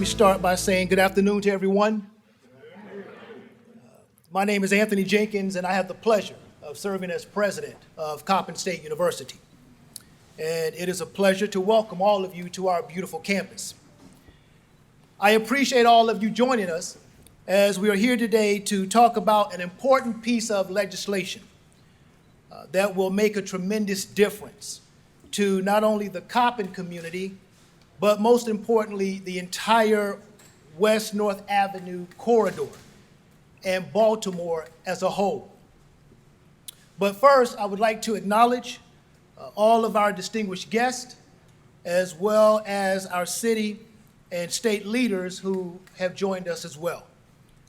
me start by saying good afternoon to everyone. My name is Anthony Jenkins, and I have the pleasure of serving as president of Coppin State University. And it is a pleasure to welcome all of you to our beautiful campus. I appreciate all of you joining us as we are here today to talk about an important piece of legislation that will make a tremendous difference to not only the Coppin community, but most importantly, the entire West North Avenue corridor and Baltimore as a whole. But first, I would like to acknowledge all of our distinguished guests, as well as our city and state leaders who have joined us as well.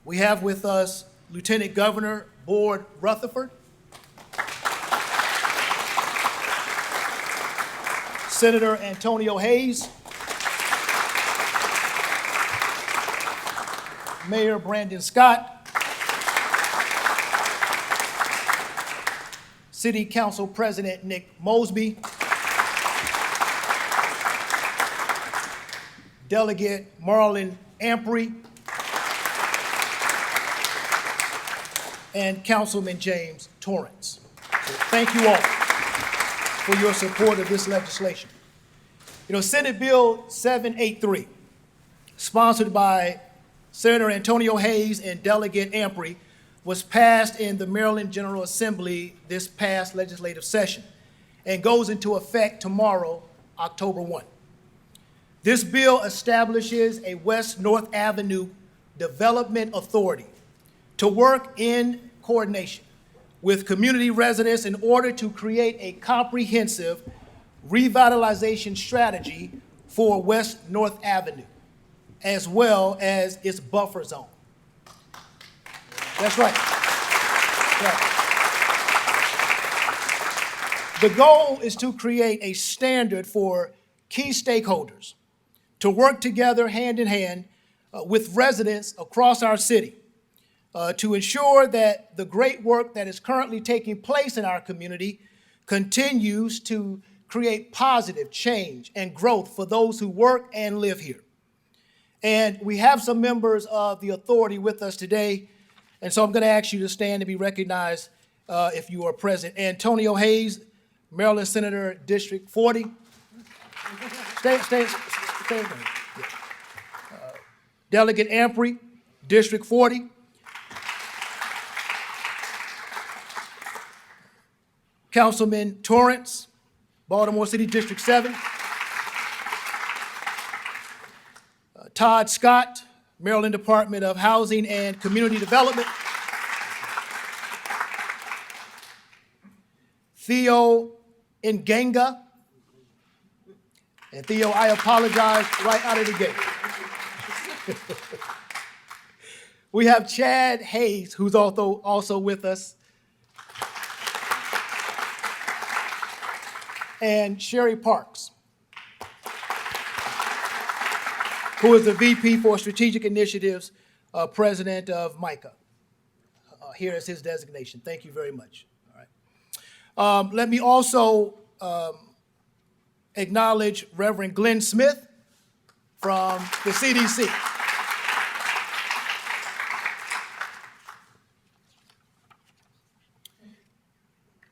We have with us Lieutenant Governor Board Rutherford, Senator Antonio Hayes, Mayor Brandon Scott, City Council President Nick Mosby, Delegate Marlon Ampry, and Councilman James Torrance. So thank you all for your support of this legislation. You know, Senate Bill 783, sponsored by Senator Antonio Hayes and Delegate Ampry, was passed in the Maryland General Assembly this past legislative session and goes into effect tomorrow, October 1. This bill establishes a West North Avenue Development Authority to work in coordination with community residents in order to create a comprehensive revitalization strategy for West North Avenue, as well as its buffer zone. That's right. The goal is to create a standard for key stakeholders to work together hand in hand with residents across our city to ensure that the great work that is currently taking place in our community continues to create positive change and growth for those who work and live here. And we have some members of the authority with us today, and so I'm going to ask you to stand and be recognized if you are present. Antonio Hayes, Maryland Senator, District 40. Stay. Delegate Ampry, District 40. Councilman Torrance, Baltimore City, District 7. Todd Scott, Maryland Department of Housing and Community Development. Theo Nganga. And Theo, I apologize right out of the gate. We have Chad Hayes, who's also with us. And Sherry Parks, who is the VP for Strategic Initiatives, President of MICA. Here is his designation. Thank you very much. All right. Let me also acknowledge Reverend Glenn Smith from the CDC.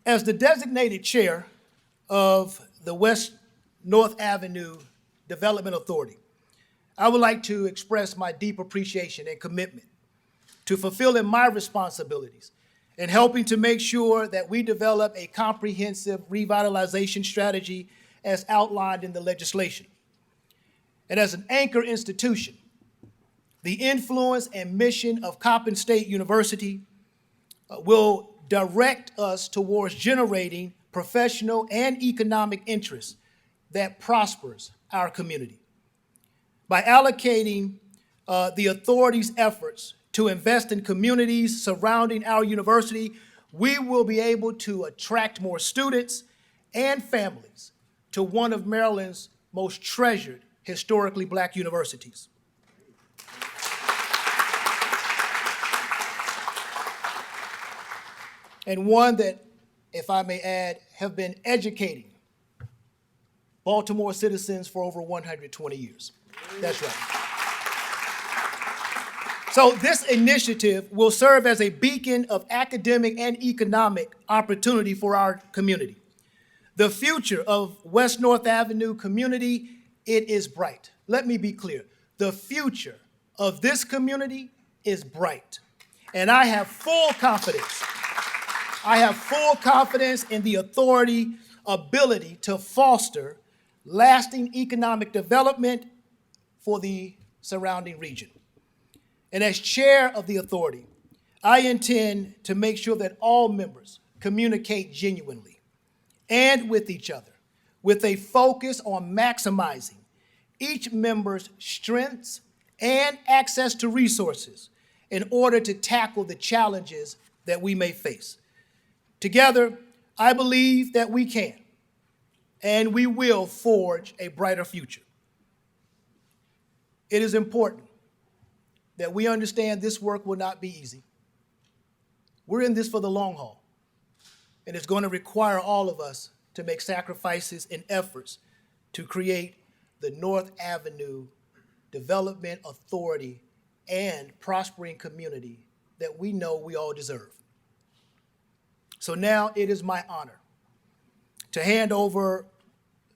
As the designated chair of the West North Avenue Development Authority, I would like to express my deep appreciation and commitment to fulfilling my responsibilities and helping to make sure that we develop a comprehensive revitalization strategy as outlined in the legislation. And as an anchor institution, the influence and mission of Coppin State University will direct us towards generating professional and economic interest that prospers our community. By allocating the authority's efforts to invest in communities surrounding our university, we will be able to attract more students and families to one of Maryland's most treasured historically Black universities. And one that, if I may add, have been educating Baltimore citizens for over 120 years. That's right. So this initiative will serve as a beacon of academic and economic opportunity for our community. The future of West North Avenue community, it is bright. Let me be clear. The future of this community is bright. And I have full confidence. I have full confidence in the authority, ability to foster lasting economic development for the surrounding region. And as chair of the authority, I intend to make sure that all members communicate genuinely and with each other with a focus on maximizing each member's strengths and access to resources in order to tackle the challenges that we may face. Together, I believe that we can and we will forge a brighter future. It is important that we understand this work will not be easy. We're in this for the long haul, and it's going to require all of us to make sacrifices and efforts to create the North Avenue Development Authority and prospering community that we know we all deserve. So now it is my honor to hand over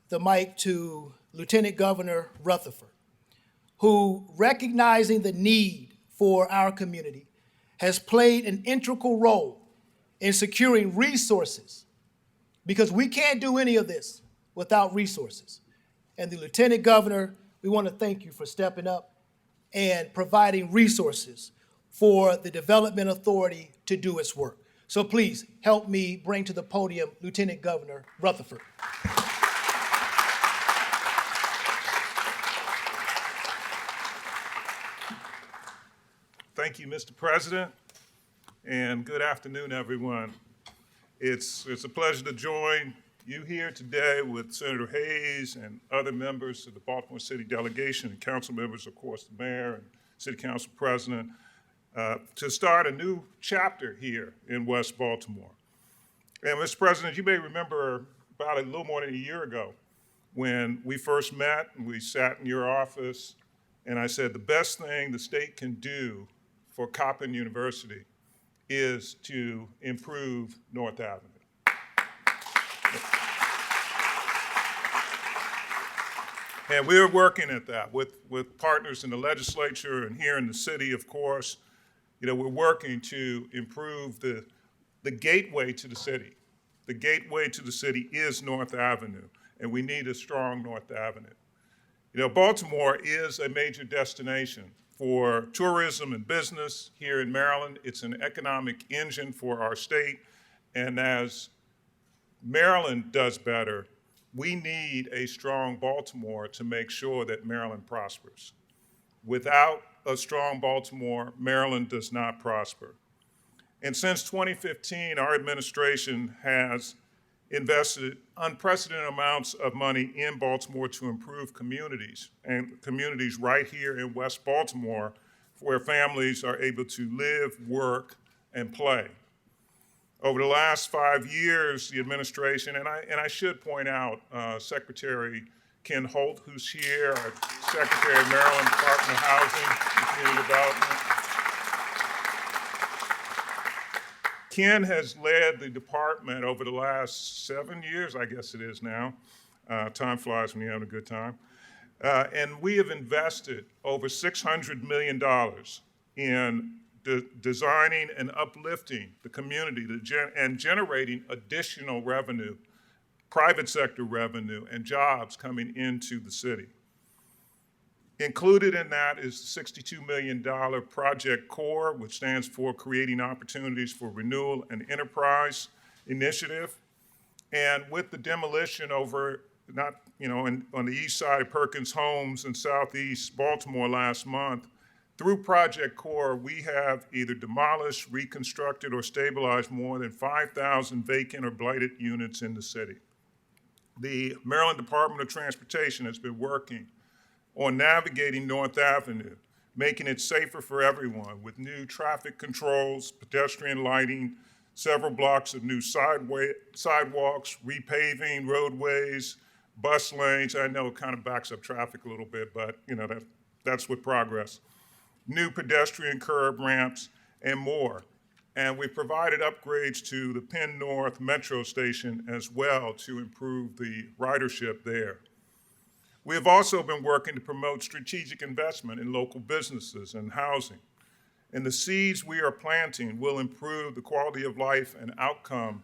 the mic to Lieutenant Governor Rutherford, who, recognizing the need for our community, has played an integral role in securing resources, because we can't do any of this without resources. And the Lieutenant Governor, we want to thank you for stepping up and providing resources for the Development Authority to do its work. So please help me bring to the podium Lieutenant Governor Rutherford. Thank you, Mr. President, and good afternoon, everyone. It's a pleasure to join you here today with Senator Hayes and other members of the Baltimore City delegation and council members, of course, the mayor and city council president, to start a new chapter here in West Baltimore. And Mr. President, you may remember about a little more than a year ago when we first met and we sat in your office, and I said the best thing the state can do for Coppin University is to improve North Avenue. And we're working at that with partners in the legislature and here in the city, of course. You know, we're working to improve the gateway to the city. The gateway to the city is North Avenue, and we need a strong North Avenue. You know, Baltimore is a major destination for tourism and business here in Maryland. It's an economic engine for our state, and as Maryland does better, we need a strong Baltimore to make sure that Maryland prospers. Without a strong Baltimore, Maryland does not prosper. And since 2015, our administration has invested unprecedented amounts of money in Baltimore to improve communities, and communities right here in West Baltimore where families are able to live, work, and play. Over the last 5 years, the administration, and I should point out Secretary Ken Holt, who's here, our Secretary of Maryland Department of Housing and Community Development. Ken has led the department over the last 7 years, I guess it is now. Time flies when you're having a good time. And we have invested over $600 million in designing and uplifting the community and generating additional revenue, private sector revenue, and jobs coming into the city. Included in that is the $62 million Project CORE, which stands for Creating Opportunities for Renewal and Enterprise Initiative. And with the demolition over, on the east side of Perkins Homes in southeast Baltimore last month, through Project CORE, we have either demolished, reconstructed, or stabilized more than 5,000 vacant or blighted units in the city. The Maryland Department of Transportation has been working on navigating North Avenue, making it safer for everyone with new traffic controls, pedestrian lighting, several blocks of new sidewalks, repaving roadways, bus lanes. I know it kind of backs up traffic a little bit, but that's with progress. new pedestrian curb ramps, and more. And we provided upgrades to the Penn North Metro Station as well to improve the ridership there. We have also been working to promote strategic investment in local businesses and housing. And the seeds we are planting will improve the quality of life and outcome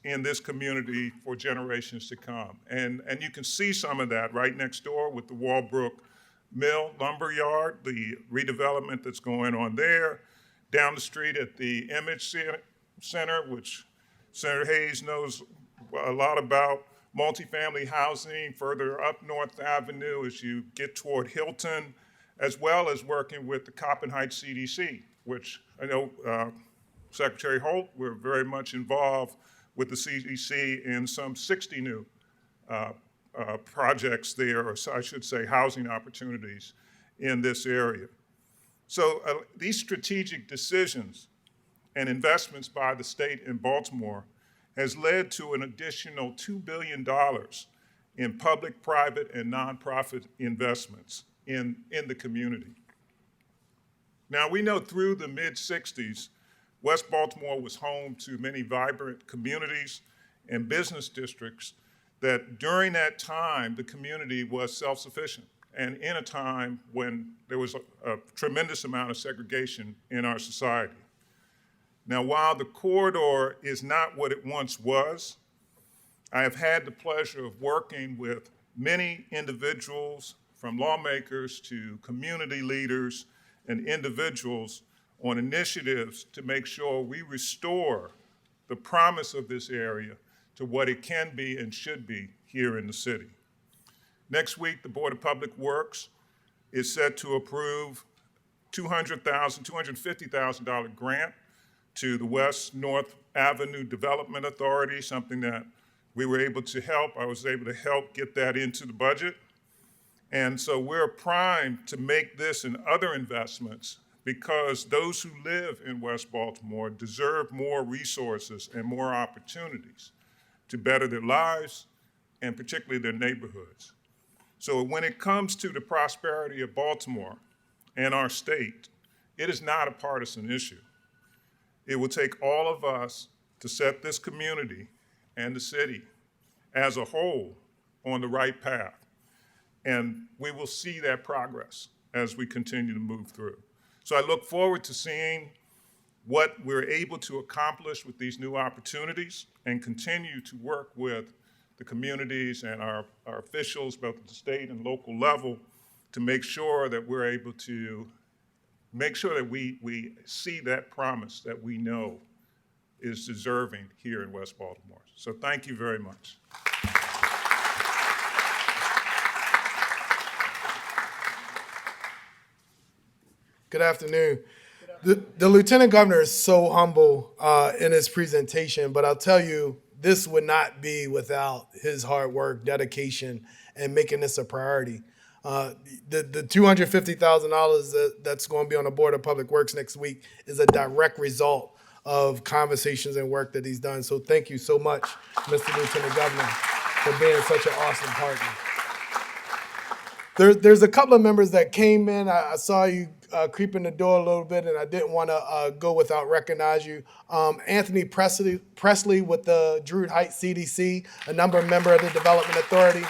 in this community for generations to come. And you can see some of that right next door with the Walbrook Mill lumber yard, the redevelopment that's going on there. Down the street at the Image Center, which Senator Hayes knows a lot about, multifamily housing further up North Avenue as you get toward Hilton, as well as working with the Coppin Heights CDC, which I know Secretary Holt, we're very much involved with the CDC in some 60 new projects there, or I should say housing opportunities in this area. So these strategic decisions and investments by the state in Baltimore has led to an additional $2 billion in public, private, and nonprofit investments in the community. Now, we know through the mid-'60s, West Baltimore was home to many vibrant communities and business districts that during that time, the community was self-sufficient, and in a time when there was a tremendous amount of segregation in our society. Now, while the corridor is not what it once was, I have had the pleasure of working with many individuals, from lawmakers to community leaders and individuals, on initiatives to make sure we restore the promise of this area to what it can be and should be here in the city. Next week, the Board of Public Works is set to approve $250,000 grant to the West North Avenue Development Authority, something that we were able to help. I was able to help get that into the budget. And so we're primed to make this and other investments because those who live in West Baltimore deserve more resources and more opportunities to better their lives and particularly their neighborhoods. So when it comes to the prosperity of Baltimore and our state, it is not a partisan issue. It will take all of us to set this community and the city as a whole on the right path. And we will see that progress as we continue to move through. So I look forward to seeing what we're able to accomplish with these new opportunities and continue to work with the communities and our officials, both at the state and local level, to make sure that we're able to make sure that we see that promise that we know is deserving here in West Baltimore. So thank you very much. Good afternoon. The Lieutenant Governor is so humble in his presentation, but I'll tell you, this would not be without his hard work, dedication, and making this a priority. The $250,000 that's going to be on the Board of Public Works next week is a direct result of conversations and work that he's done. So thank you so much, Mr. Lieutenant Governor, for being such an awesome partner. There's a couple of members that came in. I saw you creep in the door a little bit, and I didn't want to go without recognizing you. Anthony Presley with the Druid Heights CDC, a member of the Development Authority.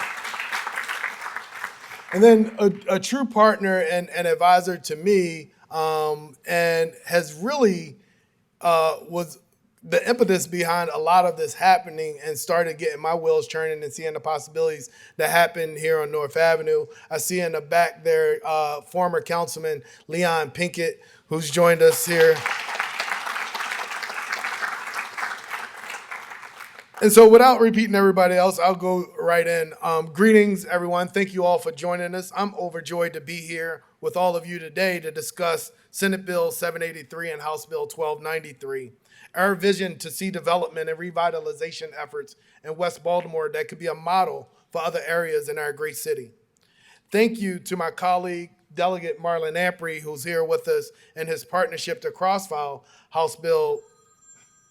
And then a true partner and advisor to me, and has really was the impetus behind a lot of this happening and started getting my wheels turning and seeing the possibilities that happen here on North Avenue. I see in the back there former Councilman Leon Pinkett, who's joined us here. And so without repeating everybody else, I'll go right in. Greetings, everyone. Thank you all for joining us. I'm overjoyed to be here with all of you today to discuss Senate Bill 783 and House Bill 1293. Our vision to see development and revitalization efforts in West Baltimore that could be a model for other areas in our great city. Thank you to my colleague, Delegate Marlon Ampry, who's here with us, and his partnership to cross-file House Bill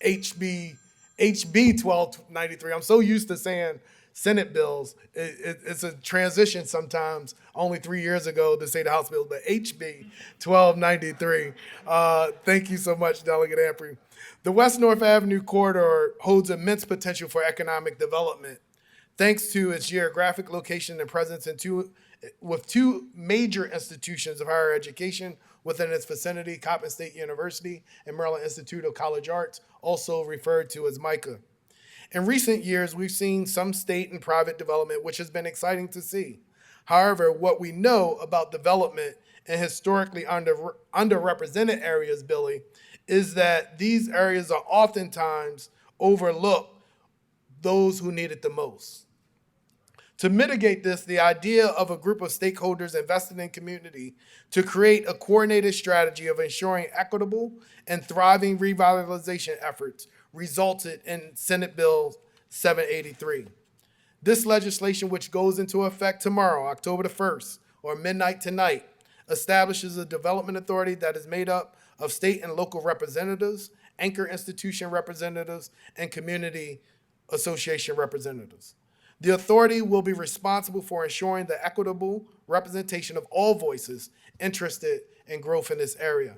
HB HB 1293. I'm so used to saying Senate bills. It's a transition sometimes, only 3 years ago to say the House bills, but HB 1293. Thank you so much, Delegate Ampry. The West North Avenue corridor holds immense potential for economic development, thanks to its geographic location and presence with two major institutions of higher education within its vicinity, Coppin State University and Maryland Institute of College Arts, also referred to as MICA. In recent years, we've seen some state and private development, which has been exciting to see. However, what we know about development in historically underrepresented areas, Billy, is that these areas are oftentimes overlooked those who need it the most. To mitigate this, the idea of a group of stakeholders invested in community to create a coordinated strategy of ensuring equitable and thriving revitalization efforts resulted in Senate Bill 783. This legislation, which goes into effect tomorrow, October the 1st, or midnight tonight, establishes a development authority that is made up of state and local representatives, anchor institution representatives, and community association representatives. The authority will be responsible for ensuring the equitable representation of all voices interested in growth in this area.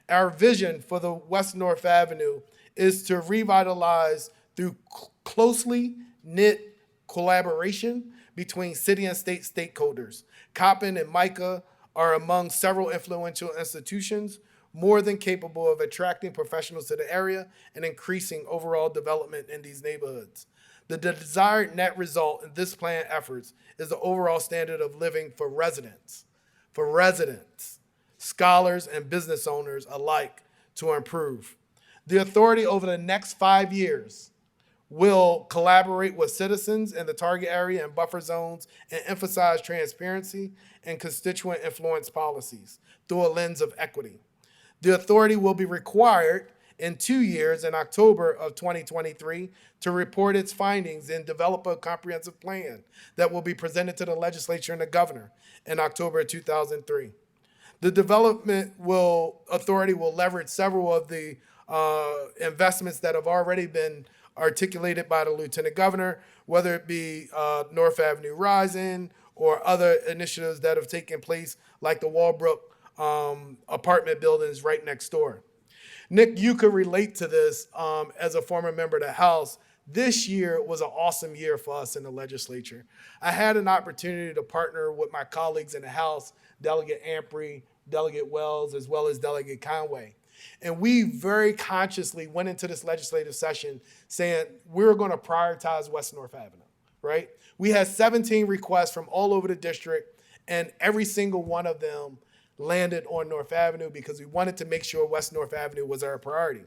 Our vision for the West North Avenue is to revitalize through closely knit collaboration between city and state stakeholders. Coppin and MICA are among several influential institutions more than capable of attracting professionals to the area and increasing overall development in these neighborhoods. The desired net result in this plan efforts is the overall standard of living for residents, scholars, and business owners alike to improve. The authority over the next 5 years will collaborate with citizens in the target area and buffer zones and emphasize transparency and constituent influence policies through a lens of equity. The authority will be required in 2 years, in October of 2023, to report its findings and develop a comprehensive plan that will be presented to the legislature and the governor in October of 2003. The development authority will leverage several of the investments that have already been articulated by the Lieutenant Governor, whether it be North Avenue Rising or other initiatives that have taken place, like the Walbrook apartment buildings right next door. Nick, you could relate to this as a former member of the House. This year was an awesome year for us in the legislature. I had an opportunity to partner with my colleagues in the House, Delegate Ampry, Delegate Wells, as well as Delegate Conway. And we very consciously went into this legislative session saying we're going to prioritize West North Avenue, right? We had 17 requests from all over the district, and every single one of them landed on North Avenue because we wanted to make sure West North Avenue was our priority.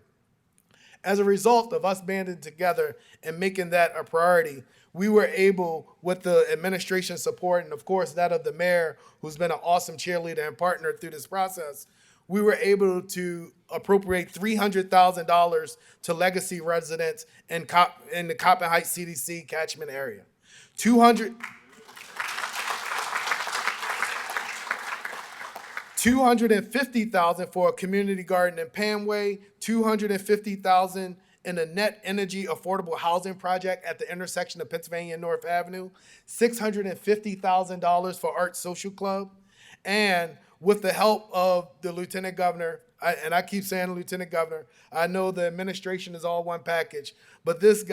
As a result of us banding together and making that a priority, we were able, with the administration's support and of course that of the mayor, who's been an awesome cheerleader and partner through this process, we were able to appropriate $300,000 to legacy residents in the Coppin Heights CDC catchment area. $250,000 for a community garden in Panway, $250,000 in a net energy affordable housing project at the intersection of Pennsylvania and North Avenue, $650,000 for Arts Social Club, and with the help of the Lieutenant Governor, and I keep saying Lieutenant Governor, I know the administration is all one package, but this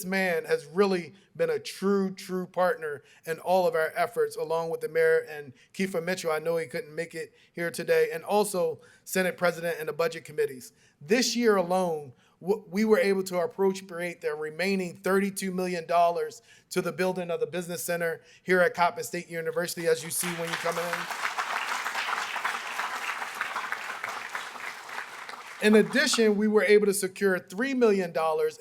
man has really been a true partner in all of our efforts, along with the mayor and Kiefer Mitchell. I know he couldn't make it here today, and also Senate President and the budget committees. This year alone, we were able to appropriate the remaining $32 million to the building of the business center here at Coppin State University, as you see when you come in. In addition, we were able to secure $3 million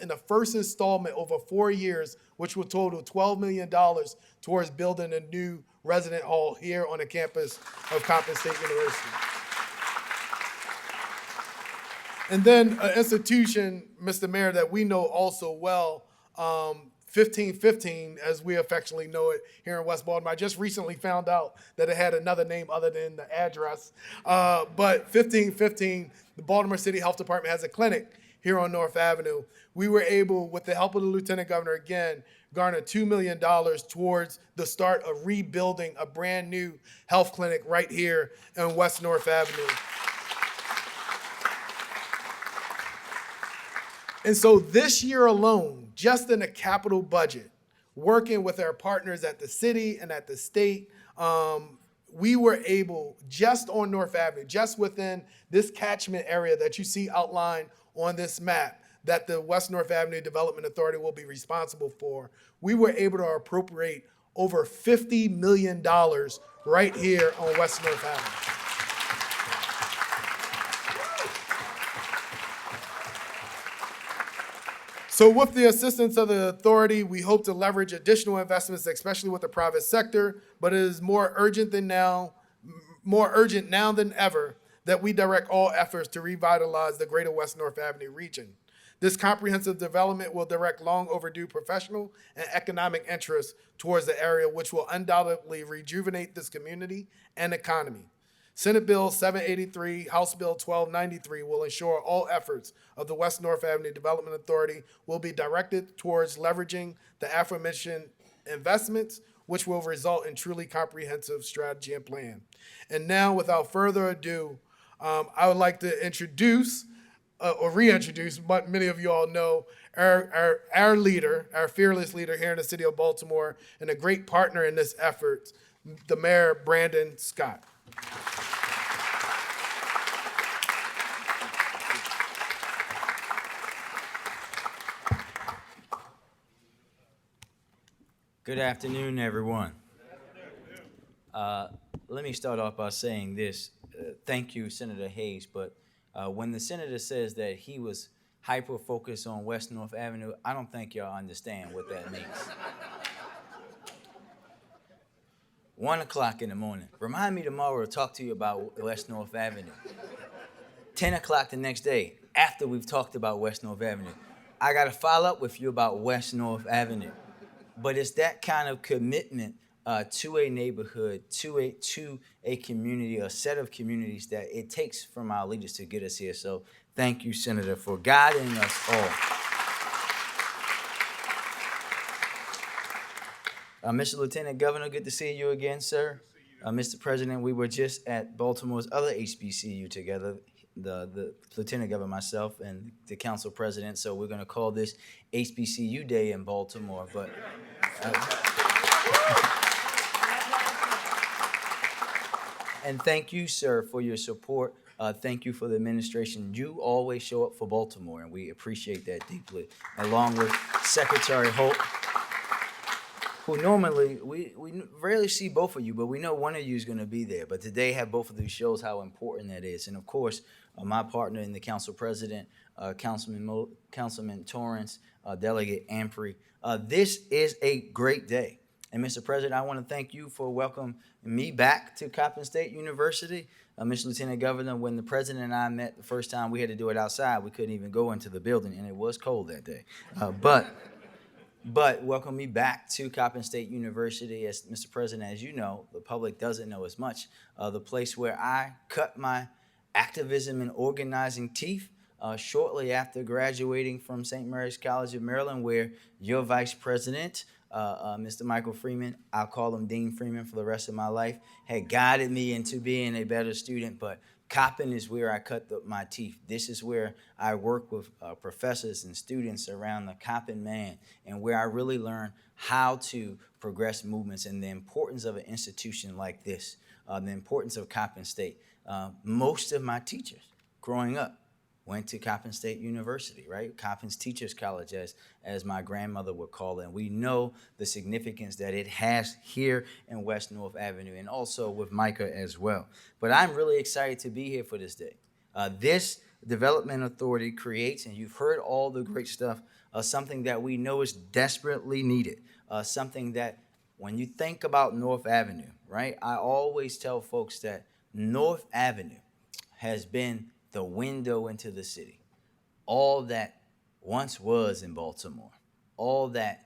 in the first installment over 4 years, which will total $12 million towards building a new resident hall here on the campus of Coppin State University. And then an institution, Mr. Mayor, that we know also well, 1515, as we affectionately know it here in West Baltimore. I just recently found out that it had another name other than the address. But 1515, the Baltimore City Health Department has a clinic here on North Avenue, we were able, with the help of the Lieutenant Governor again, garner $2 million towards the start of rebuilding a brand new health clinic right here on West North Avenue. And so this year alone, just in the capital budget, working with our partners at the city and at the state, we were able, just on North Avenue, just within this catchment area that you see outlined on this map, that the West North Avenue Development Authority will be responsible for, we were able to appropriate over $50 million right here on West North Avenue. So with the assistance of the authority, we hope to leverage additional investments, especially with the private sector, but it is more urgent now than ever, that we direct all efforts to revitalize the greater West North Avenue region. This comprehensive development will direct long overdue professional and economic interests towards the area, which will undoubtedly rejuvenate this community and economy. Senate Bill 783, House Bill 1293 will ensure all efforts of the West North Avenue Development Authority will be directed towards leveraging the aforementioned investments, which will result in truly comprehensive strategy and plan. And now, without further ado, I would like to introduce or reintroduce, but many of you all know, our leader, our fearless leader here in the city of Baltimore, and a great partner in this effort, the Mayor, Brandon Scott. Good afternoon, everyone. Let me start off by saying this. Thank you, Senator Hayes, but when the senator says that he was hyper-focused on West North Avenue, I don't think y'all understand what that means. 1 o'clock in the morning. Remind me tomorrow to talk to you about West North Avenue. 10 o'clock the next day, after we've talked about West North Avenue. I got to follow up with you about West North Avenue. But it's that kind of commitment to a neighborhood, to a community, a set of communities that it takes from our leaders to get us here. So thank you, Senator, for guiding us all. Mr. Lieutenant Governor, good to see you again, sir. Mr. President, we were just at Baltimore's other HBCU together, the Lieutenant Governor, myself, and the Council President. So we're going to call this HBCU Day in Baltimore. But and thank you, sir, for your support. Thank you for the administration. You always show up for Baltimore, and we appreciate that deeply, along with Secretary Holt, who normally, we rarely see both of you, but we know one of you is going to be there. But today, have both of you shows how important that is. And of course, my partner in the Council President, Councilman Torrance, Delegate Ampry. This is a great day. And Mr. President, I want to thank you for welcoming me back to Coppin State University. Mr. Lieutenant Governor, when the President and I met the first time, we had to do it outside. We couldn't even go into the building, and it was cold that day. But welcome me back to Coppin State University. As Mr. President, as you know, the public doesn't know as much, the place where I cut my activism and organizing teeth shortly after graduating from St. Mary's College of Maryland, where your Vice President, Mr. Michael Freeman, I'll call him Dean Freeman for the rest of my life, had guided me into being a better student. But Coppin is where I cut my teeth. This is where I work with professors and students around the Coppin man, and where I really learn how to progress movements and the importance of an institution like this, the importance of Coppin State. Most of my teachers growing up went to Coppin State University, right? Coppin's Teachers College, as my grandmother would call it. And we know the significance that it has here in West North Avenue, and also with Micah as well. But I'm really excited to be here for this day. This Development Authority creates, and you've heard all the great stuff, something that we know is desperately needed, something that when you think about North Avenue, right? I always tell folks that North Avenue has been the window into the city. All that once was in Baltimore, all that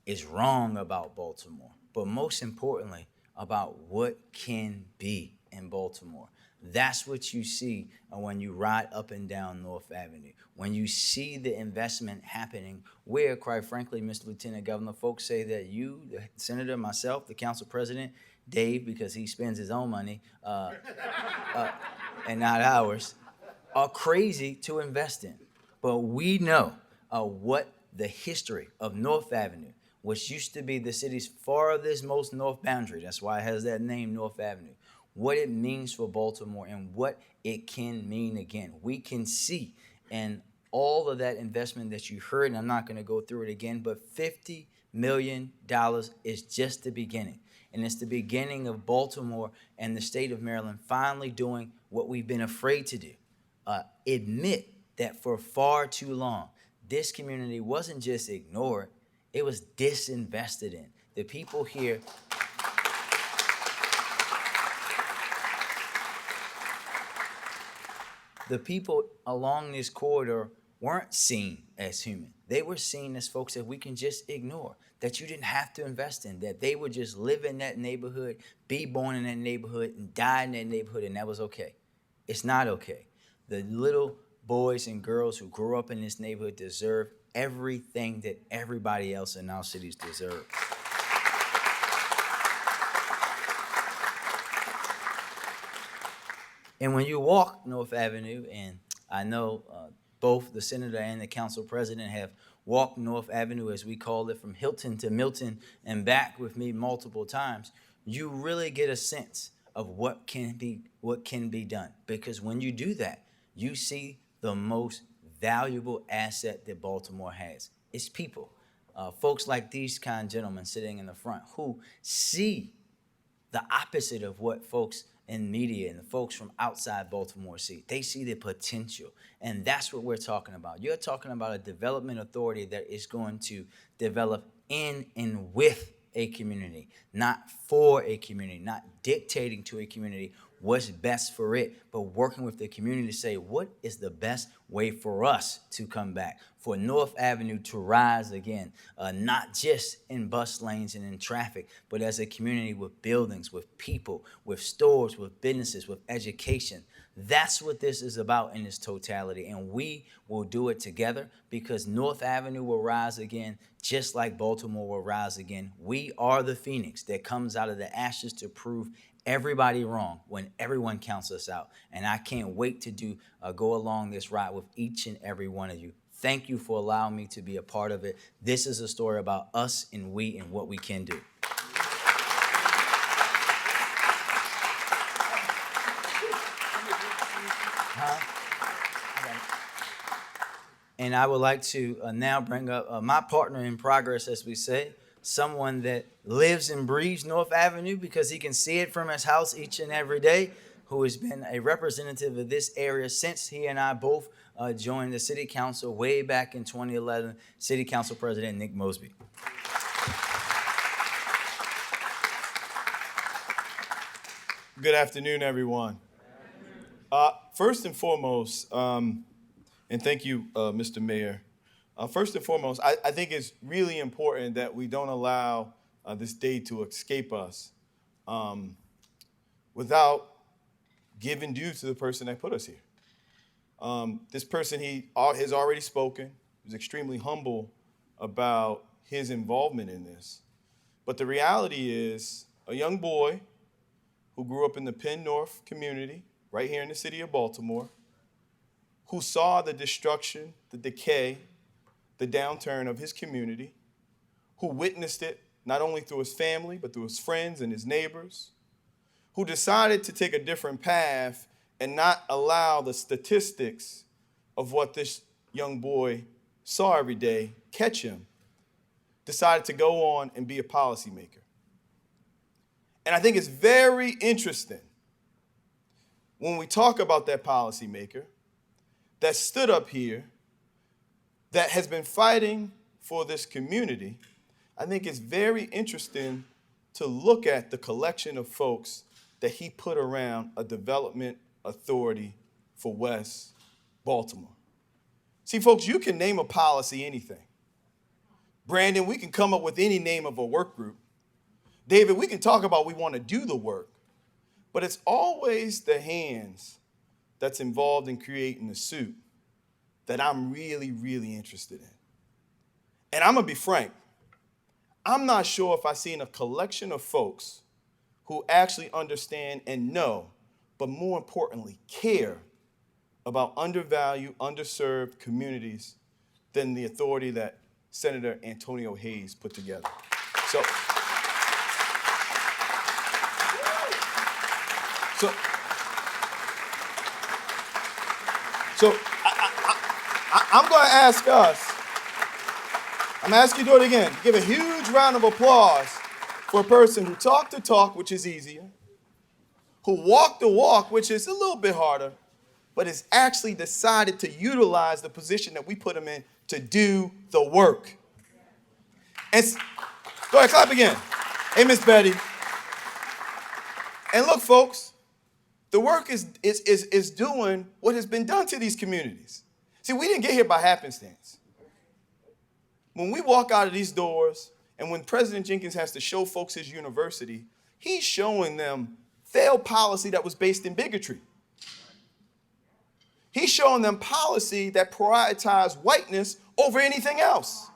is wrong about Baltimore, but most importantly, about what can be in Baltimore. That's what you see when you ride up and down North Avenue. When you see the investment happening, where, quite frankly, Mr. Lieutenant Governor, folks say that you, the senator, myself, the council president, Dave, because he spends his own money and not ours, are crazy to invest in. But we know what the history of North Avenue, which used to be the city's farthest most north boundary, that's why it has that name, North Avenue, what it means for Baltimore and what it can mean again. We can see in all of that investment that you heard, and I'm not going to go through it again, but $50 million is just the beginning. And it's the beginning of Baltimore and the state of Maryland finally doing what we've been afraid to do. Admit that for far too long, this community wasn't just ignored, it was disinvested in. The people here, the people along this corridor weren't seen as human. They were seen as folks that we can just ignore, that you didn't have to invest in, that they would just live in that neighborhood, be born in that neighborhood, and die in that neighborhood, and that was okay. It's not okay. The little boys and girls who grew up in this neighborhood deserve everything that everybody else in our cities deserve. And when you walk North Avenue, and I know both the senator and the council president have walked North Avenue, as we call it, from Hilton to Milton and back with me multiple times, you really get a sense of what can be done. Because when you do that, you see the most valuable asset that Baltimore has. It's people. Folks like these kind gentlemen sitting in the front who see the opposite of what folks in media and the folks from outside Baltimore see. They see the potential, and that's what we're talking about. You're talking about a development authority that is going to develop in and with a community, not for a community, not dictating to a community what's best for it, but working with the community to say, what is the best way for us to come back, for North Avenue to rise again, not just in bus lanes and in traffic, but as a community with buildings, with people, with stores, with businesses, with education. That's what this is about in its totality, and we will do it together because North Avenue will rise again, just like Baltimore will rise again. We are the phoenix that comes out of the ashes to prove everybody wrong when everyone counts us out. And I can't wait to go along this ride with each and every one of you. Thank you for allowing me to be a part of it. This is a story about us and we and what we can do. And I would like to now bring up my partner in progress, as we say, someone that lives and breathes North Avenue because he can see it from his house each and every day, who has been a representative of this area since he and I both joined the city council way back in 2011, City Council President Nick Mosby. Good afternoon, everyone. First and foremost, and thank you, Mr. Mayor. First and foremost, I think it's really important that we don't allow this day to escape us without giving due to the person that put us here. This person, he has already spoken. He's extremely humble about his involvement in this. But the reality is, a young boy who grew up in the Penn North community, right here in the city of Baltimore, who saw the destruction, the decay, the downturn of his community, who witnessed it not only through his family, but through his friends and his neighbors, who decided to take a different path and not allow the statistics of what this young boy saw every day catch him, decided to go on and be a policymaker. And I think it's very interesting when we talk about that policymaker that stood up here, that has been fighting for this community. I think it's very interesting to look at the collection of folks that he put around a development authority for West Baltimore. See, folks, you can name a policy anything. Brandon, we can come up with any name of a work group. David, we can talk about we want to do the work. But it's always the hands that's involved in creating the suit that I'm really, really interested in. And I'm going to be frank. I'm not sure if I've seen a collection of folks who actually understand and know, but more importantly, care about undervalued, underserved communities than the authority that Senator Antonio Hayes put together. So I'm going to ask us, I'm going to ask you to do it again. Give a huge round of applause for a person who talked the talk, which is easier, who walked the walk, which is a little bit harder, but has actually decided to utilize the position that we put him in to do the work. And go ahead, clap again. Hey, Miss Betty. And look, folks, the work is doing what has been done to these communities. See, we didn't get here by happenstance. When we walk out of these doors, and when President Jenkins has to show folks his university, he's showing them failed policy that was based in bigotry. He's showing them policy that prioritized whiteness over anything else.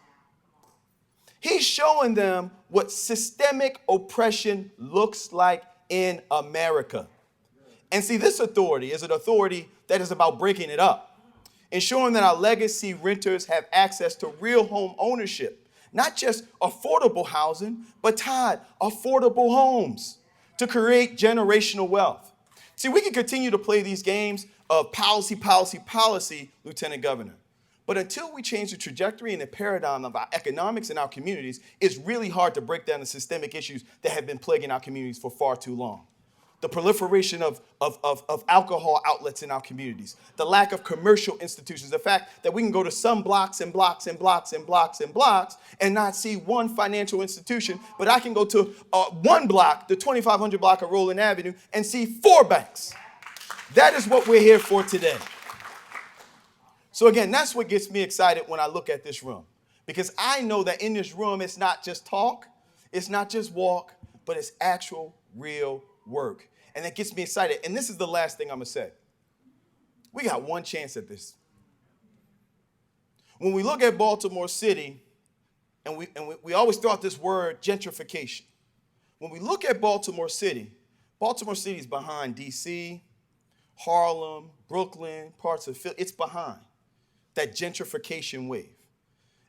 He's showing them what systemic oppression looks like in America. And see, this authority is an authority that is about breaking it up, ensuring that our legacy renters have access to real home ownership, not just affordable housing, but Todd, affordable homes to create generational wealth. See, we can continue to play these games of policy, Lieutenant Governor. But until we change the trajectory and the paradigm of our economics and our communities, it's really hard to break down the systemic issues that have been plaguing our communities for far too long. The proliferation of alcohol outlets in our communities, the lack of commercial institutions, the fact that we can go to some blocks and blocks and blocks and blocks and blocks and not see one financial institution, but I can go to one block, the 2500 block of Roland Avenue, and see 4 banks. That is what we're here for today. So again, that's what gets me excited when I look at this room, because I know that in this room, it's not just talk, it's not just walk, but it's actual, real work. And that gets me excited. And this is the last thing I'm going to say. We got one chance at this. When we look at Baltimore City, and we always throw out this word gentrification. When we look at Baltimore City is behind D.C., Harlem, Brooklyn, parts of Philly. It's behind that gentrification wave.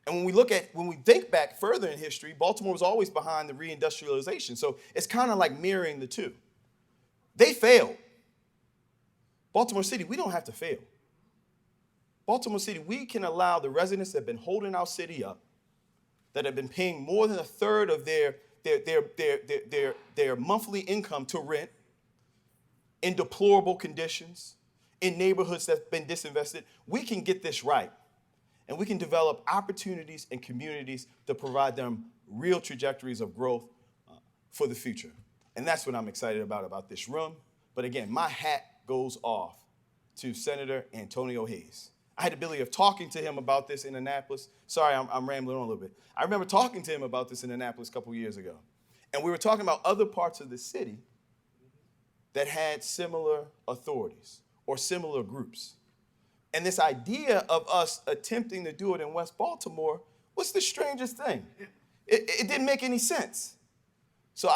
And when we think back further in history, Baltimore was always behind the reindustrialization. So it's kind of like mirroring the two. They failed. Baltimore City, we don't have to fail. Baltimore City, we can allow the residents that have been holding our city up, that have been paying more than a third of their monthly income to rent in deplorable conditions, in neighborhoods that have been disinvested. We can get this right. And we can develop opportunities and communities to provide them real trajectories of growth for the future. And that's what I'm excited about this room. But again, my hat goes off to Senator Antonio Hayes. I had the ability of talking to him about this in Annapolis. Sorry, I'm rambling on a little bit. I remember talking to him about this in Annapolis a couple years ago. And we were talking about other parts of the city that had similar authorities or similar groups. And this idea of us attempting to do it in West Baltimore was the strangest thing. It didn't make any sense. So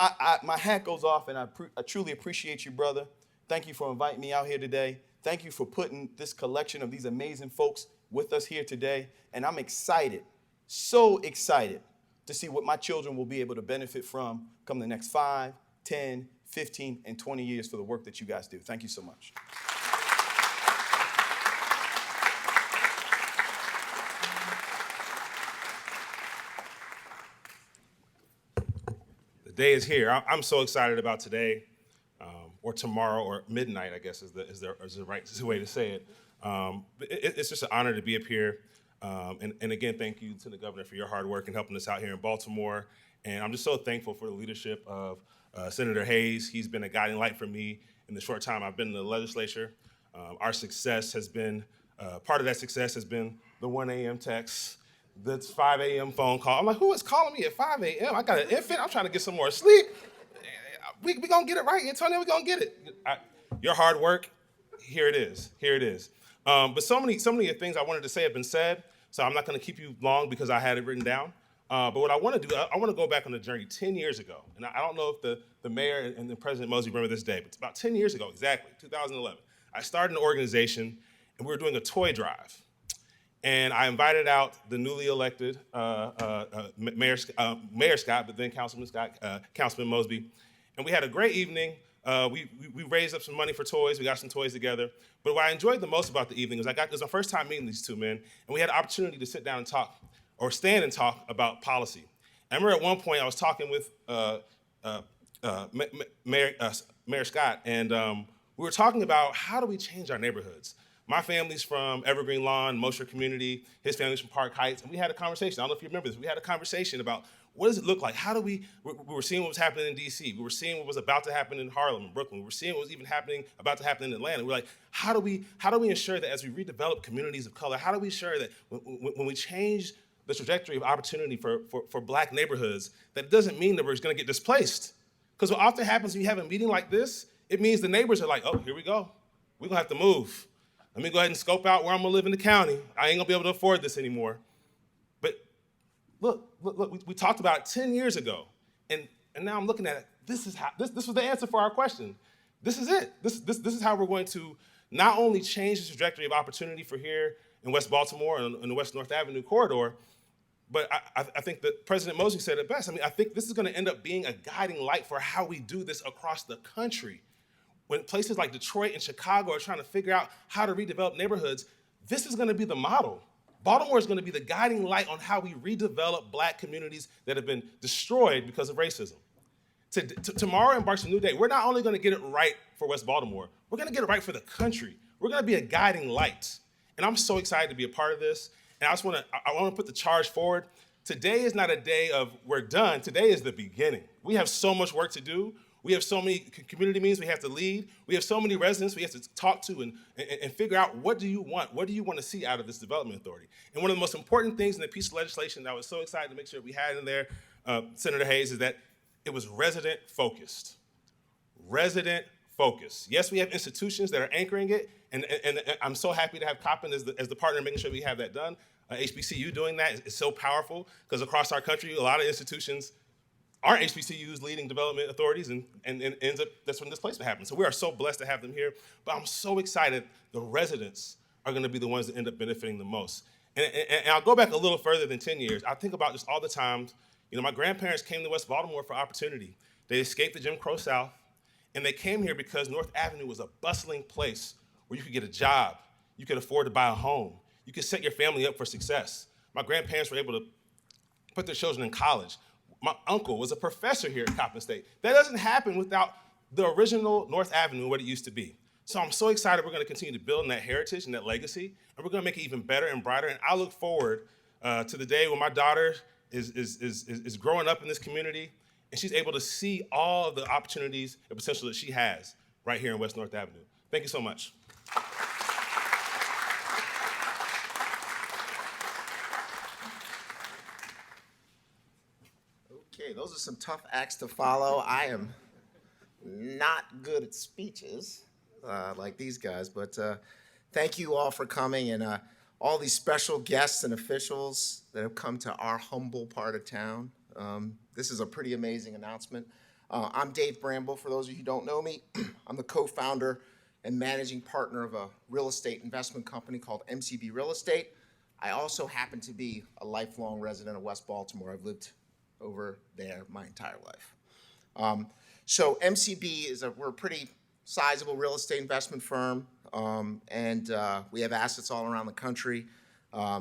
my hat goes off, and I truly appreciate you, brother. Thank you for inviting me out here today. Thank you for putting this collection of these amazing folks with us here today. And I'm excited, so excited, to see what my children will be able to benefit from come the next 5, 10, 15, and 20 years for the work that you guys do. Thank you so much. The day is here. I'm so excited about today, or tomorrow, or midnight, I guess is the right way to say it. It's just an honor to be up here. And again, thank you to the governor for your hard work and helping us out here in Baltimore. And I'm just so thankful for the leadership of Senator Hayes. He's been a guiding light for me in the short time I've been in the legislature. Our success has been, part of that success has been the 1 a.m. text, the 5 a.m. phone call. I'm like, who is calling me at 5 a.m.? I got an infant. I'm trying to get some more sleep. we gonna get it right, Antonio. We gonna get it. Your hard work, here it is. Here it is. But so many of the things I wanted to say have been said, so I'm not gonna keep you long because I had it written down. But what I want to do, I want to go back on the journey 10 years ago. And I don't know if the mayor and the President Mosby remember this day, but it's about 10 years ago, exactly, 2011. I started an organization, and we were doing a toy drive. And I invited out the newly elected Mayor Scott, but then Councilman Mosby. And we had a great evening. We raised up some money for toys. We got some toys together. But what I enjoyed the most about the evening was it was my first time meeting these two men, and we had an opportunity to sit down and talk, or stand and talk about policy. I remember at one point I was talking with Mayor Scott, and we were talking about how do we change our neighborhoods. My family's from Evergreen Lawn, Mosher community. His family's from Park Heights, and we had a conversation. I don't know if you remember this. We had a conversation about what does it look like? How do we were seeing what was happening in D.C. We were seeing what was about to happen in Harlem and Brooklyn. We were seeing what was even about to happen in Atlanta. We're like, how do we ensure that as we redevelop communities of color, how do we ensure that when we change the trajectory of opportunity for Black neighborhoods, that it doesn't mean that we're going to get displaced? Because what often happens when you have a meeting like this, it means the neighbors are like, oh, here we go. We're going to have to move. Let me go ahead and scope out where I'm going to live in the county. I ain't going to be able to afford this anymore. But look, we talked about it 10 years ago. And now I'm looking at it. This was the answer for our question. This is it. This is how we're going to not only change the trajectory of opportunity for here in West Baltimore and in the West North Avenue corridor, but I think that President Mosby said it best. I mean, I think this is going to end up being a guiding light for how we do this across the country. When places like Detroit and Chicago are trying to figure out how to redevelop neighborhoods, this is going to be the model. Baltimore is going to be the guiding light on how we redevelop Black communities that have been destroyed because of racism. Tomorrow embarks a new day. We're not only going to get it right for West Baltimore, we're going to get it right for the country. We're going to be a guiding light. And I'm so excited to be a part of this. And I want to put the charge forward. Today is not a day of we're done. Today is the beginning. We have so much work to do. We have so many community meetings we have to lead. We have so many residents we have to talk to and figure out, what do you want? What do you want to see out of this development authority? And one of the most important things in the piece of legislation that I was so excited to make sure we had in there, Senator Hayes, is that it was resident focused. Resident focused. Yes, we have institutions that are anchoring it, and I'm so happy to have Coppin as the partner making sure we have that done. HBCU doing that is so powerful, because across our country, a lot of institutions aren't HBCUs leading development authorities, and ends up that's when displacement happens. So we are so blessed to have them here. But I'm so excited the residents are going to be the ones that end up benefiting the most. And I'll go back a little further than 10 years. I think about just all the times, my grandparents came to West Baltimore for opportunity. They escaped the Jim Crow South, and they came here because North Avenue was a bustling place where you could get a job, you could afford to buy a home, you could set your family up for success. My grandparents were able to put their children in college. My uncle was a professor here at Coppin State. That doesn't happen without the original North Avenue, what it used to be. So I'm so excited we're going to continue to build on that heritage and that legacy, and we're going to make it even better and brighter. And I look forward to the day when my daughter is growing up in this community, and she's able to see all of the opportunities and potential that she has right here in West North Avenue. Thank you so much. Okay, those are some tough acts to follow. I am not good at speeches like these guys, but thank you all for coming, and all these special guests and officials that have come to our humble part of town. This is a pretty amazing announcement. I'm Dave Bramble, for those of you who don't know me. I'm the co-founder and managing partner of a real estate investment company called MCB Real Estate. I also happen to be a lifelong resident of West Baltimore. I've lived over there my entire life. So MCB we're a pretty sizable real estate investment firm, and we have assets all around the country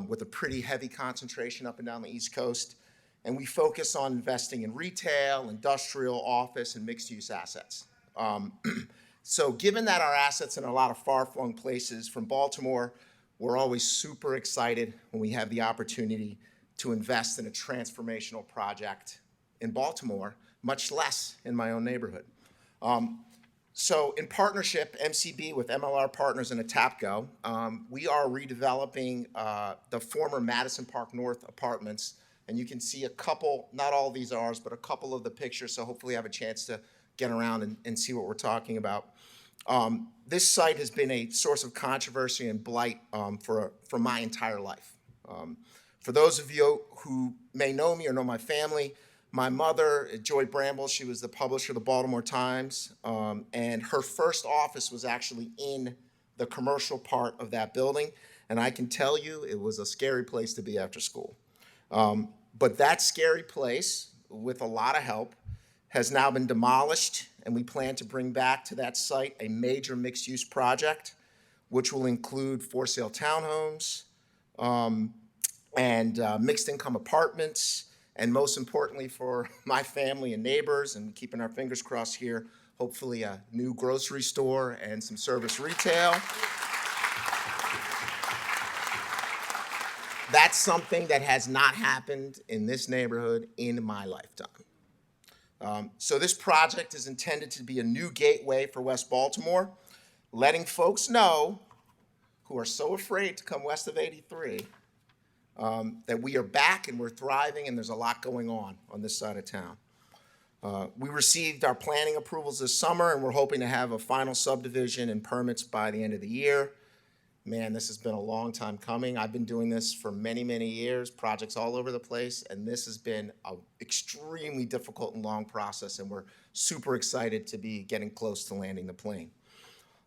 with a pretty heavy concentration up and down the East Coast. And we focus on investing in retail, industrial, office, and mixed-use assets. So given that our assets in a lot of far-flung places from Baltimore, we're always super excited when we have the opportunity to invest in a transformational project in Baltimore, much less in my own neighborhood. So in partnership, MCB with MLR Partners and Atapco, we are redeveloping the former Madison Park North apartments. And you can see a couple, not all these are ours, but a couple of the pictures, so hopefully you have a chance to get around and see what we're talking about. This site has been a source of controversy and blight for my entire life. For those of you who may know me or know my family, my mother, Joy Bramble, she was the publisher of the Baltimore Times, and her first office was actually in the commercial part of that building, and I can tell you it was a scary place to be after school. But that scary place, with a lot of help, has now been demolished, and we plan to bring back to that site a major mixed-use project, which will include for-sale townhomes, and mixed-income apartments, and most importantly for my family and neighbors, and keeping our fingers crossed here, hopefully a new grocery store and some service retail. That's something that has not happened in this neighborhood in my lifetime. So this project is intended to be a new gateway for West Baltimore, letting folks know who are so afraid to come west of 83 that we are back and we're thriving and there's a lot going on this side of town. We received our planning approvals this summer and we're hoping to have a final subdivision and permits by the end of the year. Man, this has been a long time coming. I've been doing this for many, many years, projects all over the place, and this has been an extremely difficult and long process, and we're super excited to be getting close to landing the plane.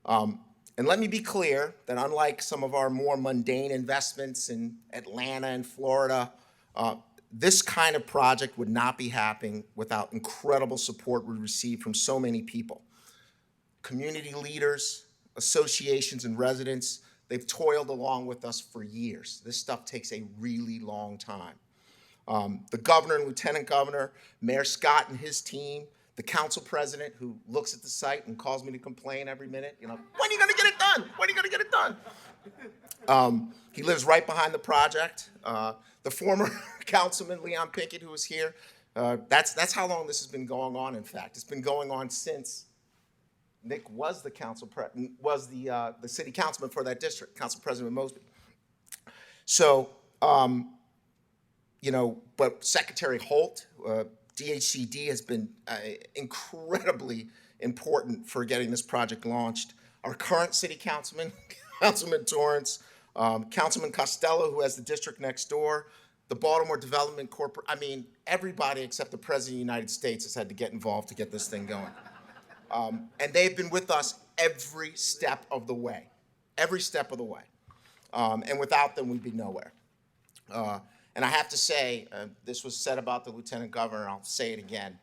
And let me be clear that unlike some of our more mundane investments in Atlanta and Florida, this kind of project would not be happening without incredible support we receive from so many people. Community leaders, associations, and residents, they've toiled along with us for years. This stuff takes a really long time. The governor and lieutenant governor, Mayor Scott and his team, the council president who looks at the site and calls me to complain every minute, when are you gonna get it done? When are you gonna get it done? He lives right behind the project. The former councilman, Leon Pinkett, who was here, that's how long this has been going on, in fact. It's been going on since Nick was the the city councilman for that district, Council President Mosby. So, but Secretary Holt, DHCD has been incredibly important for getting this project launched. Our current city councilman, Councilman Torrance, Councilman Costello, who has the district next door, the Baltimore Development Corporation, everybody except the President of the United States has had to get involved to get this thing going. And they've been with us every step of the way, and without them, we'd be nowhere. And I have to say, this was said about the Lieutenant Governor, and I'll say it again.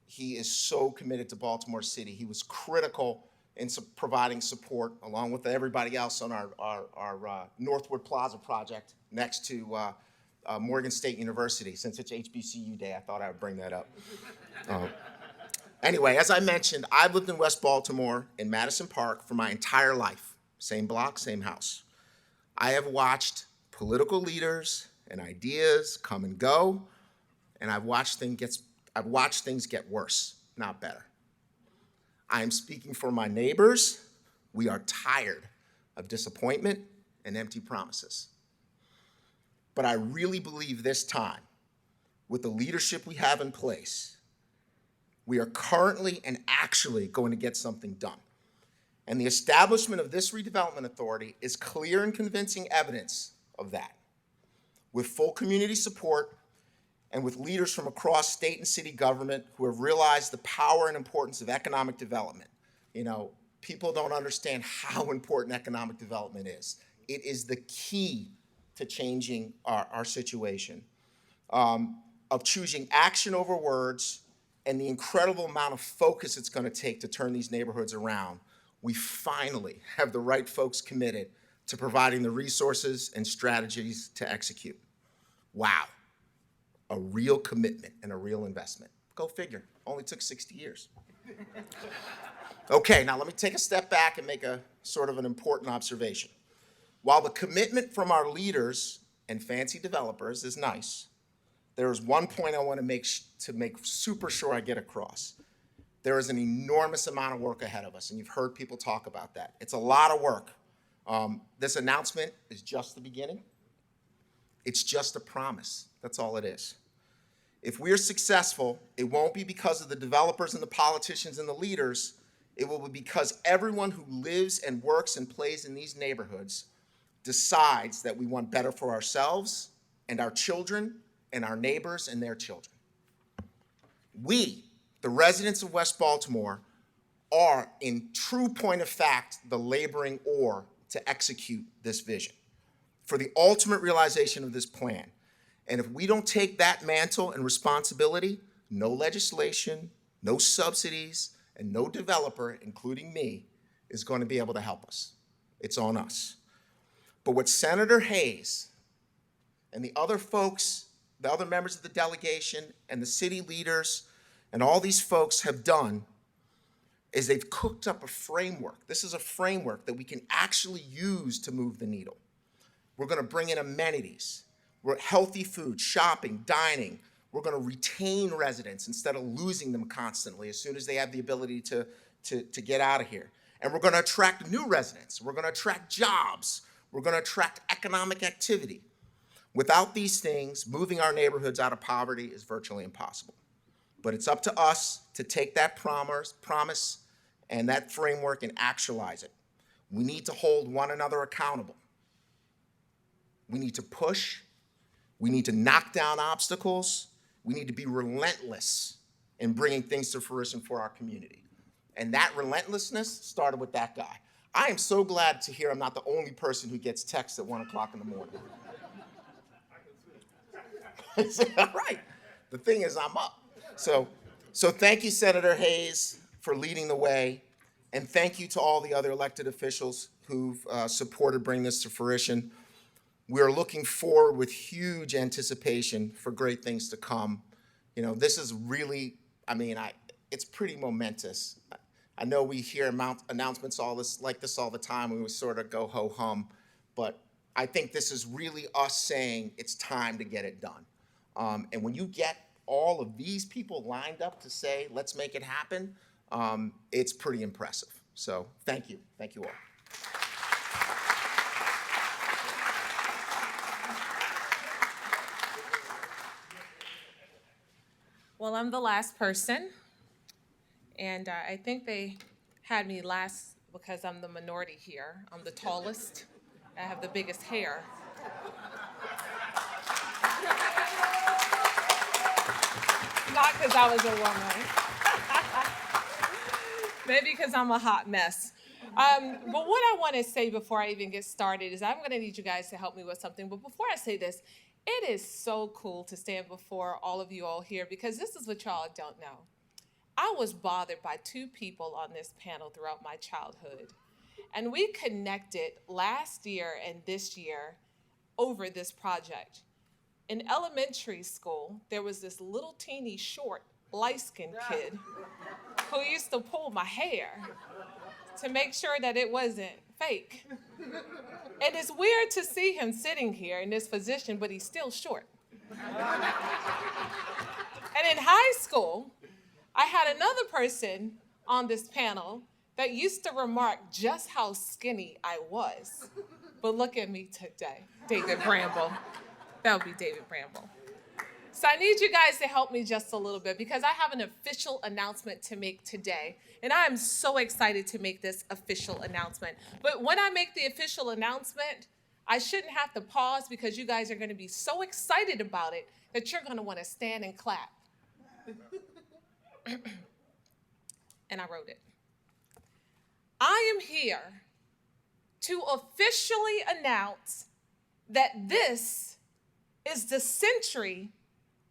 He is so committed to Baltimore City. He was critical in providing support, along with everybody else, on our Northwood Plaza project next to Morgan State University. Since it's HBCU Day, I thought I would bring that up. Anyway, as I mentioned, I've lived in West Baltimore in Madison Park for my entire life. Same block, same house. I have watched political leaders and ideas come and go, and I've watched things get worse, not better. I am speaking for my neighbors. We are tired of disappointment and empty promises. But I really believe this time, with the leadership we have in place, we are currently and actually going to get something done. And the establishment of this redevelopment authority is clear and convincing evidence of that. With full community support and with leaders from across state and city government who have realized the power and importance of economic development. People don't understand how important economic development is. It is the key to changing our situation, of choosing action over words, and the incredible amount of focus it's going to take to turn these neighborhoods around. We finally have the right folks committed to providing the resources and strategies to execute. Wow, a real commitment and a real investment. Go figure, only took 60 years. Okay, now let me take a step back and make a sort of an important observation. While the commitment from our leaders and fancy developers is nice, there is one point I want to make super sure I get across. There is an enormous amount of work ahead of us, and you've heard people talk about that. It's a lot of work. This announcement is just the beginning. It's just a promise. That's all it is. If we're successful, it won't be because of the developers and the politicians and the leaders. It will be because everyone who lives and works and plays in these neighborhoods decides that we want better for ourselves and our children and our neighbors and their children. We, the residents of West Baltimore, are, in true point of fact, the laboring oar to execute this vision for the ultimate realization of this plan. And if we don't take that mantle and responsibility, no legislation, no subsidies, and no developer, including me, is going to be able to help us. It's on us. But what Senator Hayes and the other folks, the other members of the delegation and the city leaders and all these folks have done is they've cooked up a framework. This is a framework that we can actually use to move the needle. We're going to bring in amenities. We're healthy food, shopping, dining. We're going to retain residents instead of losing them constantly as soon as they have the ability to get out of here. And we're going to attract new residents. We're going to attract jobs. We're going to attract economic activity. Without these things, moving our neighborhoods out of poverty is virtually impossible. But it's up to us to take that promise and that framework and actualize it. We need to hold one another accountable. We need to push. We need to knock down obstacles. We need to be relentless in bringing things to fruition for our community. And that relentlessness started with that guy. I am so glad to hear I'm not the only person who gets texts at 1 o'clock in the morning. All right. The thing is, I'm up. So thank you, Senator Hayes, for leading the way. And thank you to all the other elected officials who've supported bringing this to fruition. We're looking forward with huge anticipation for great things to come. You know, this is really, it's pretty momentous. I know we hear announcements like this all the time, and we sort of go ho-hum, but I think this is really us saying it's time to get it done. And when you get all of these people lined up to say, let's make it happen, it's pretty impressive. So thank you. Thank you all. Well, I'm the last person, and I think they had me last because I'm the minority here. I'm the tallest. I have the biggest hair. Not because I was a woman. Maybe because I'm a hot mess. But what I want to say before I even get started is I'm going to need you guys to help me with something. But before I say this, it is so cool to stand before all of you all here because this is what y'all don't know. I was bothered by two people on this panel throughout my childhood. And we connected last year and this year over this project. In elementary school, there was this little teeny short, light-skinned kid who used to pull my hair to make sure that it wasn't fake. And it's weird to see him sitting here in this position, but he's still short. And in high school, I had another person on this panel that used to remark just how skinny I was. But look at me today, David Bramble. That would be David Bramble. So I need you guys to help me just a little bit because I have an official announcement to make today. And I am so excited to make this official announcement. But when I make the official announcement, I shouldn't have to pause because you guys are going to be so excited about it that you're going to want to stand and clap. And I wrote it. I am here to officially announce that this is the century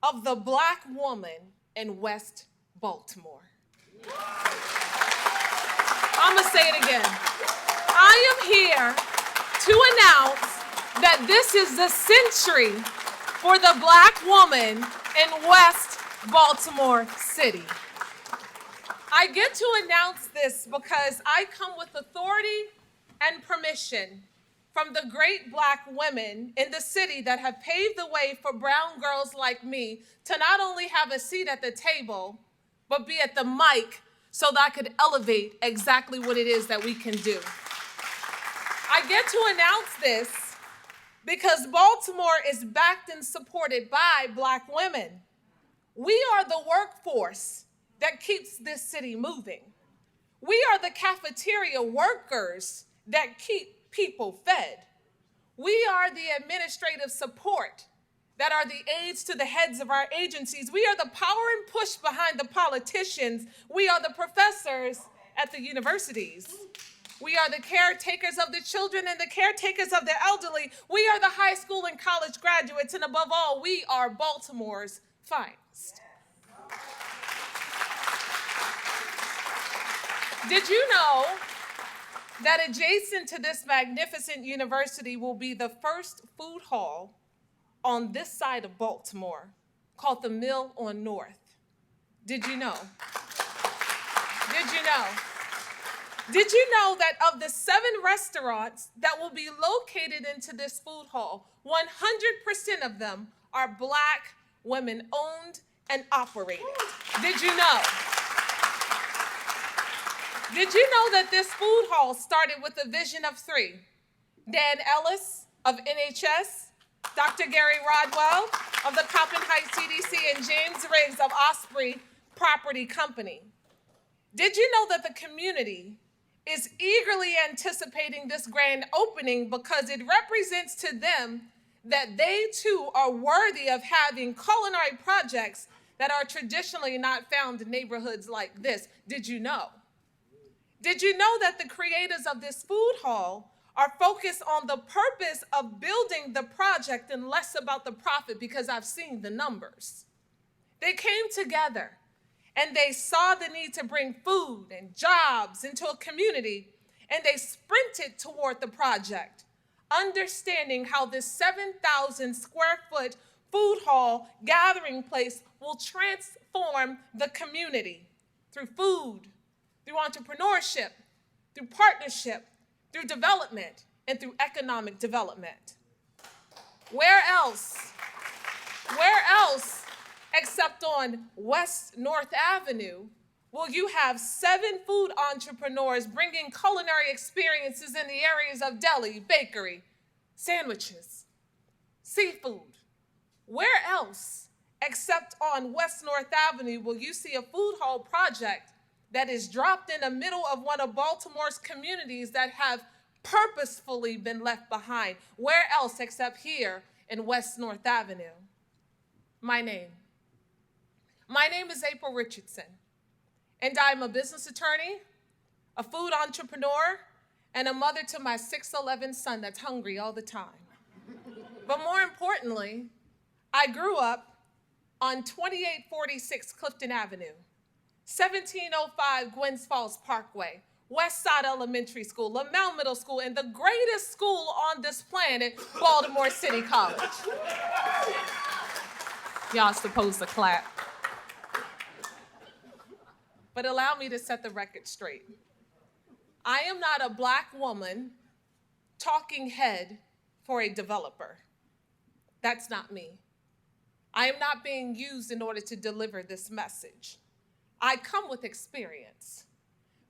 of the Black woman in West Baltimore. I'm gonna say it again. I am here to announce that this is the century for the Black woman in West Baltimore City. I get to announce this because I come with authority and permission from the great Black women in the city that have paved the way for brown girls like me to not only have a seat at the table, but be at the mic so that I could elevate exactly what it is that we can do. I get to announce this because Baltimore is backed and supported by Black women. We are the workforce that keeps this city moving. We are the cafeteria workers that keep people fed. We are the administrative support that are the aides to the heads of our agencies. We are the power and push behind the politicians. We are the professors at the universities. We are the caretakers of the children and the caretakers of the elderly. We are the high school and college graduates, and above all, we are Baltimore's finest. Did you know that adjacent to this magnificent university will be the first food hall on this side of Baltimore called the Mill on North? Did you know? Did you know? Did you know that of the 7 restaurants that will be located into this food hall, 100% of them are Black, women-owned, and operated? Did you know? Did you know that this food hall started with a vision of 3? Dan Ellis of NHS, Dr. Gary Rodwell of the Coppin Heights CDC, and James Riggs of Osprey Property Company. Did you know that the community is eagerly anticipating this grand opening because it represents to them that they too are worthy of having culinary projects that are traditionally not found in neighborhoods like this? Did you know? Did you know that the creators of this food hall are focused on the purpose of building the project and less about the profit? Because I've seen the numbers. They came together and they saw the need to bring food and jobs into a community, and they sprinted toward the project, understanding how this 7,000 square foot food hall gathering place will transform the community through food, through entrepreneurship, through partnership, through development, and through economic development. Where else except on West North Avenue will you have 7 food entrepreneurs bringing culinary experiences in the areas of deli, bakery, sandwiches, seafood? Where else except on West North Avenue will you see a food hall project that is dropped in the middle of one of Baltimore's communities that have purposefully been left behind? Where else except here in West North Avenue? My name is April Richardson, and I'm a business attorney, a food entrepreneur, and a mother to my 6'11" son that's hungry all the time. But more importantly, I grew up on 2846 Clifton Avenue, 1705 Gwynns Falls Parkway, West Side Elementary School, Lamel Middle School, and the greatest school on this planet, Baltimore City College. Y'all supposed to clap. But allow me to set the record straight. I am not a Black woman talking head for a developer. That's not me. I am not being used in order to deliver this message. I come with experience,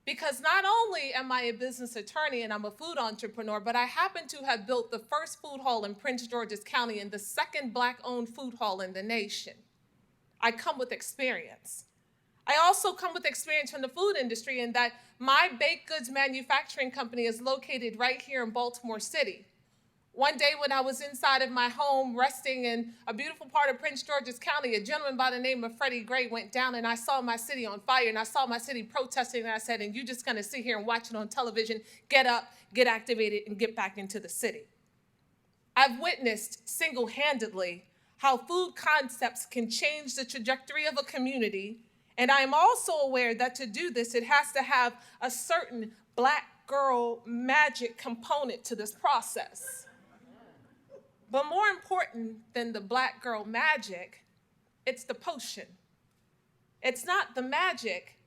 because not only am I a business attorney and I'm a food entrepreneur, but I happen to have built the first food hall in Prince George's County and the second Black-owned food hall in the nation. I come with experience. I also come with experience from the food industry in that my baked goods manufacturing company is located right here in Baltimore City. One day when I was inside of my home resting in a beautiful part of Prince George's County, a gentleman by the name of Freddie Gray went down, and I saw my city on fire, and I saw my city protesting, and I said, and you just gonna sit here and watch it on television? Get up, get activated, and get back into the city. I've witnessed single-handedly how food concepts can change the trajectory of a community, and I am also aware that to do this, it has to have a certain Black girl magic component to this process. But more important than the Black girl magic, it's the potion. It's not the magic,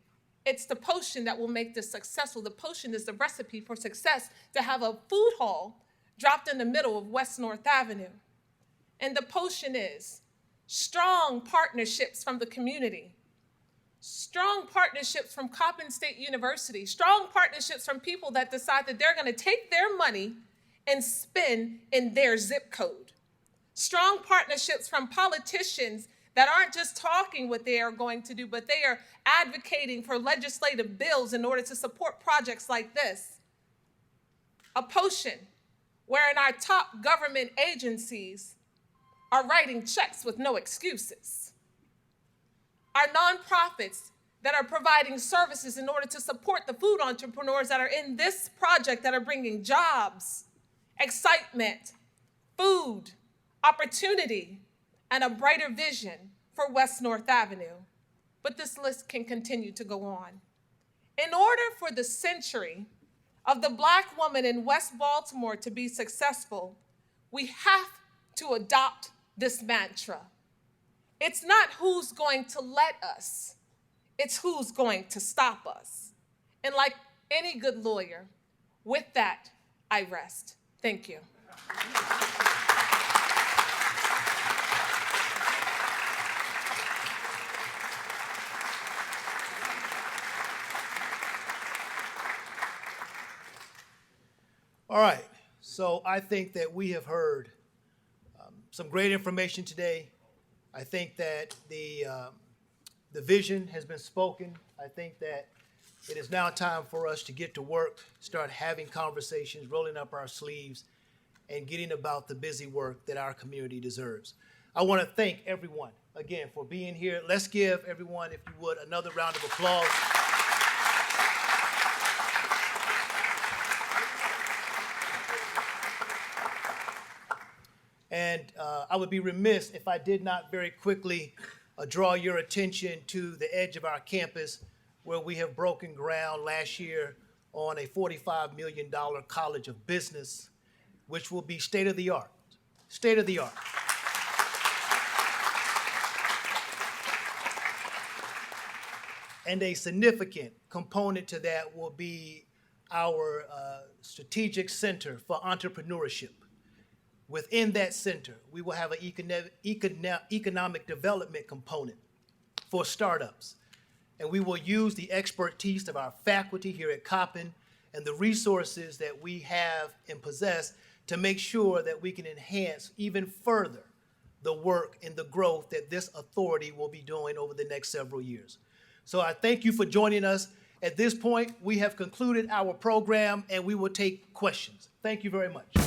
it's the potion that will make this successful. The potion is the recipe for success, to have a food hall dropped in the middle of West North Avenue. And the potion is strong partnerships from the community, strong partnerships from Coppin State University, strong partnerships from people that decide that they're gonna take their money and spend in their zip code. Strong partnerships from politicians that aren't just talking what they are going to do, but they are advocating for legislative bills in order to support projects like this. A potion wherein our top government agencies are writing checks with no excuses. Our nonprofits that are providing services in order to support the food entrepreneurs that are in this project that are bringing jobs, excitement, food, opportunity, and a brighter vision for West North Avenue. But this list can continue to go on. In order for the century of the Black woman in West Baltimore to be successful, we have to adopt this mantra. It's not who's going to let us, it's who's going to stop us. And like any good lawyer, with that, I rest. Thank you. All right, so I think that we have heard some great information today. I think that the vision has been spoken. I think that it is now time for us to get to work, start having conversations, rolling up our sleeves, and getting about the busy work that our community deserves. I want to thank everyone, again, for being here. Let's give everyone, if you would, another round of applause. And I would be remiss if I did not very quickly draw your attention to the edge of our campus where we have broken ground last year on a $45 million College of Business, which will be state-of-the-art, state-of-the-art. And a significant component to that will be our strategic center for entrepreneurship. Within that center, we will have an economic development component for startups. And we will use the expertise of our faculty here at Coppin and the resources that we have and possess to make sure that we can enhance even further the work and the growth that this authority will be doing over the next several years. So I thank you for joining us. At this point, we have concluded our program and we will take questions. Thank you very much.